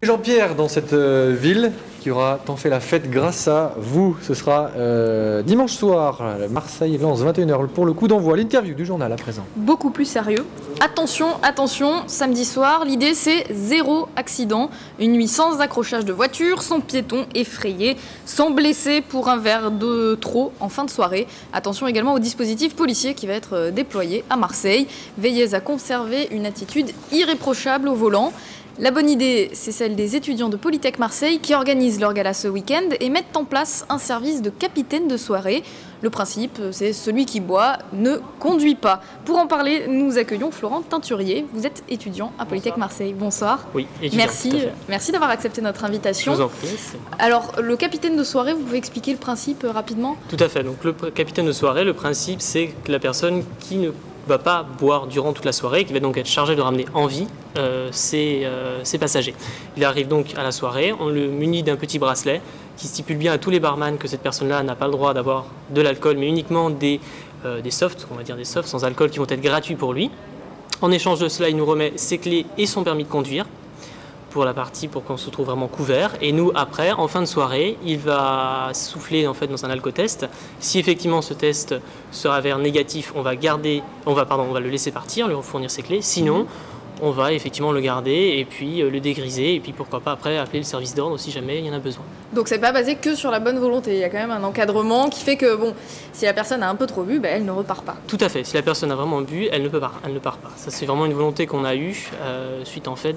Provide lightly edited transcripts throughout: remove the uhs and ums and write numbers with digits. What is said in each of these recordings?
Jean-Pierre, dans cette ville qui aura tant fait la fête grâce à vous, ce sera dimanche soir, Marseille-Lens, 21h pour le coup d'envoi. L'interview du journal à présent. Beaucoup plus sérieux. Attention, attention, samedi soir, l'idée c'est 0 accident. Une nuit sans accrochage de voiture, sans piétons effrayés, sans blessés pour un verre de trop en fin de soirée. Attention également au dispositif policier qui va être déployé à Marseille. Veillez à conserver une attitude irréprochable au volant. La bonne idée, c'est celle des étudiants de Polytech Marseille qui organisent leur gala ce week-end et mettent en place un service de capitaine de soirée. Le principe, c'est celui qui boit ne conduit pas. Pour en parler, nous accueillons Florent Teinturier. Vous êtes étudiant à Polytech Marseille. Bonsoir. Oui, étudiant. Merci d'avoir accepté notre invitation. Je vous en prie. Alors, le capitaine de soirée, vous pouvez expliquer le principe rapidement ? Tout à fait. Donc, le capitaine de soirée, le principe, c'est que la personne qui ne va pas boire durant toute la soirée, qui va donc être chargé de ramener en vie ses passagers. Il arrive donc à la soirée, on le munit d'un petit bracelet qui stipule bien à tous les barman que cette personne-là n'a pas le droit d'avoir de l'alcool, mais uniquement des softs, on va dire des softs sans alcool qui vont être gratuits pour lui. En échange de cela, il nous remet ses clés et son permis de conduire pour la partie pour qu'on se trouve vraiment couvert. Et nous, après, en fin de soirée, il va souffler en fait dans un alcotest. Si effectivement ce test se révèle négatif, on va le laisser partir, lui fournir ses clés. Sinon, on va effectivement le garder et puis le dégriser et puis pourquoi pas après appeler le service d'ordre si jamais il y en a besoin. Donc c'est pas basé que sur la bonne volonté, il y a quand même un encadrement qui fait que bon, si la personne a un peu trop bu, elle ne repart pas. Tout à fait, si la personne a vraiment bu, elle ne part pas. Ça c'est vraiment une volonté qu'on a eue suite en fait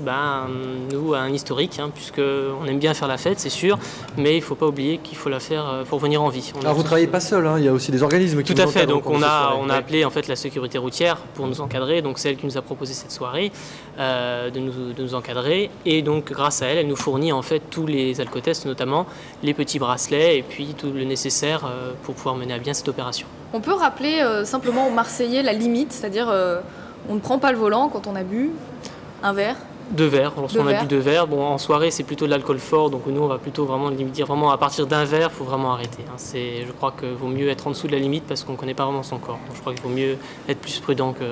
nous à un historique, puisqu'on aime bien faire la fête c'est sûr, mais il ne faut pas oublier qu'il faut la faire pour venir en vie. Alors vous ne travaillez pas seul, il y a aussi des organismes qui Tout vous à fait, encadrent. donc on a appelé en fait la sécurité routière pour nous encadrer, donc c'est elle qui nous a proposé cette soirée. De nous encadrer et donc grâce à elle, elle nous fournit en fait tous les alcotests, notamment les petits bracelets et puis tout le nécessaire pour pouvoir mener à bien cette opération. On peut rappeler simplement aux Marseillais la limite, c'est-à-dire on ne prend pas le volant quand on a bu un verre. 2 verres, lorsqu'on a bu 2 verres. Bon, en soirée, c'est plutôt de l'alcool fort, donc nous, on va plutôt vraiment dire vraiment à partir d'un verre, il faut vraiment arrêter. Je crois qu'il vaut mieux être en dessous de la limite parce qu'on ne connaît pas vraiment son corps. Donc, je crois qu'il vaut mieux être plus prudent que...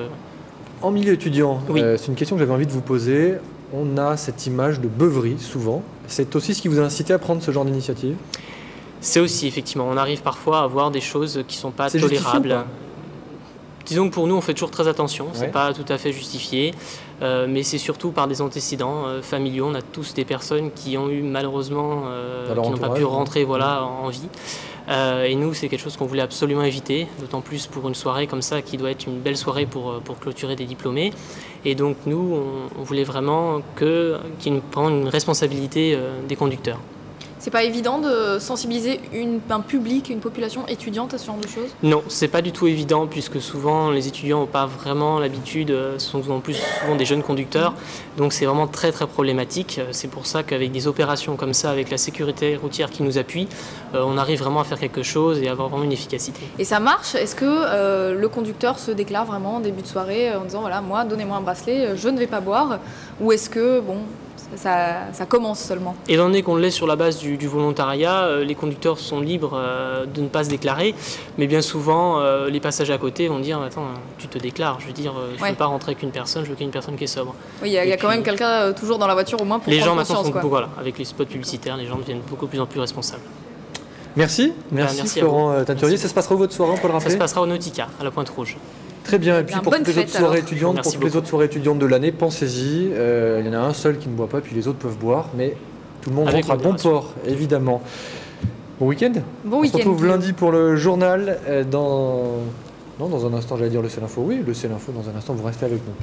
En milieu étudiant, oui. C'est une question que j'avais envie de vous poser. On a cette image de beuverie souvent. C'est aussi ce qui vous a incité à prendre ce genre d'initiative ? C'est aussi, effectivement. On arrive parfois à voir des choses qui ne sont pas tolérables. Disons que pour nous, on fait toujours très attention. C'est pas tout à fait justifié. Mais c'est surtout par des antécédents familiaux. On a tous des personnes qui ont eu malheureusement, qui n'ont pas pu rentrer en vie. Et nous, c'est quelque chose qu'on voulait absolument éviter, d'autant plus pour une soirée comme ça qui doit être une belle soirée pour clôturer des diplômés. Et donc nous, on voulait vraiment qu'il y ait une responsabilité des conducteurs. C'est pas évident de sensibiliser un public, une population étudiante à ce genre de choses ? Non, c'est pas du tout évident puisque souvent les étudiants n'ont pas vraiment l'habitude, ce sont en plus souvent des jeunes conducteurs, donc c'est vraiment très très problématique. C'est pour ça qu'avec des opérations comme ça, avec la sécurité routière qui nous appuie, on arrive vraiment à faire quelque chose et à avoir vraiment une efficacité. Et ça marche ? Est-ce que le conducteur se déclare vraiment en début de soirée en disant voilà, moi donnez-moi un bracelet, je ne vais pas boire ? Ou est-ce que ça commence seulement ? Étant donné qu'on l'est sur la base du volontariat, les conducteurs sont libres de ne pas se déclarer, mais bien souvent, les passagers à côté vont dire « Attends, tu te déclares, je veux dire, je ne veux pas rentrer avec une personne, je veux qu'il y ait une personne qui est sobre. » Oui, il y a quand même quelqu'un toujours dans la voiture au moins pour prendre conscience. Les gens maintenant sont avec les spots publicitaires, les gens deviennent beaucoup plus en plus responsables. Merci Florent Teinturier. Ça se passera où votre soirée, on peut le rappeler ? Ça se passera au Nautica, à la Pointe Rouge. Très bien, et puis pour toutes les autres soirées étudiantes, les autres soirées étudiantes de l'annne, pensez-y. Il y en a un seul qui ne boit pas, puis les autres peuvent boire, mais tout le monde rentre à bon port, évidemment. Bon week-end. Bon week-end. On se retrouve lundi pour le journal. Dans un instant, j'allais dire le C'est-Info. Oui, le C'est-Info, dans un instant, vous restez avec nous.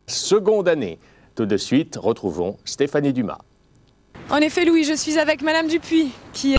Seconde année. Tout de suite, retrouvons Stéphanie Dumas. En effet, Louis, je suis avec Madame Dupuis, qui